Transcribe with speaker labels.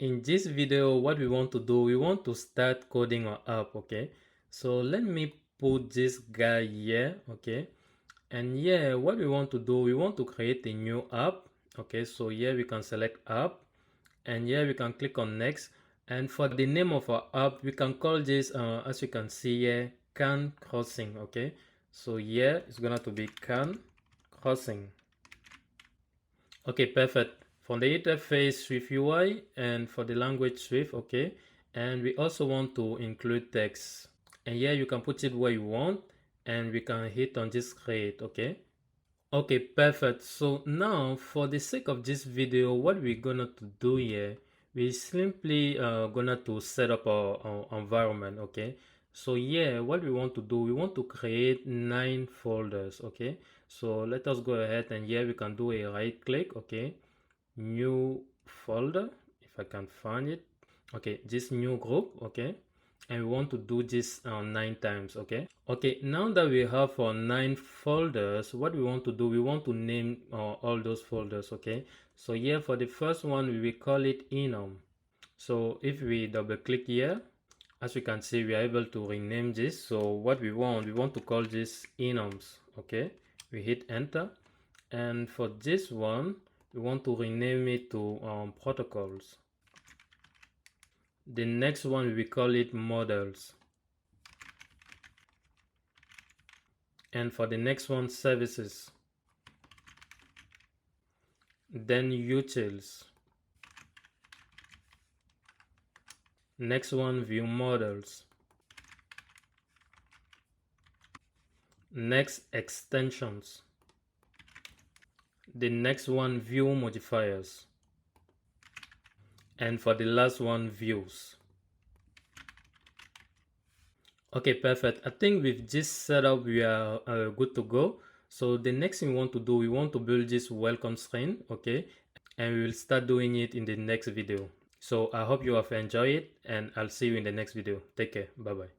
Speaker 1: In this video, what we want to do, we want to start coding our app. Okay, so let me put this guy here. Okay, and here what we want to do, we want to create a new app. Okay, so here we can select app, and here we can click on next, and for the name of our app, we can call this as you can see here, can crossing. Okay, so here it's gonna to be can crossing. Okay, perfect. For the interface SwiftUI, and for the language Swift. Okay, and we also want to include text, and here you can put it where you want, and we can hit on this create. Okay, perfect. So now for the sake of this video, what we're gonna to do here, we simply gonna to set up our environment. Okay, so yeah, what we want to do, we want to create 9 folders. Okay, so let us go ahead, and here we can do a right click. Okay, new folder, if I can find it. Okay, this new group. Okay, and we want to do this 9 times. Okay, now that we have our 9 folders, what we want to do, we want to name all those folders. Okay, so here for the first one, we will call it enum. So if we double click here, as you can see, we are able to rename this. So what we want to call this enums. Okay, we hit enter, and for this one, we want to rename it to protocols. The next one, we call it models, and for the next one, services, then utils, next one, view models, next extensions, the next one, view modifiers, and for the last one, views. Okay, perfect. I think with this setup, we are good to go. So the next thing we want to do, we want to build this welcome screen. Okay, and we will start doing it in the next video. So I hope you have enjoyed it, and I'll see you in the next video. Take care. Bye bye.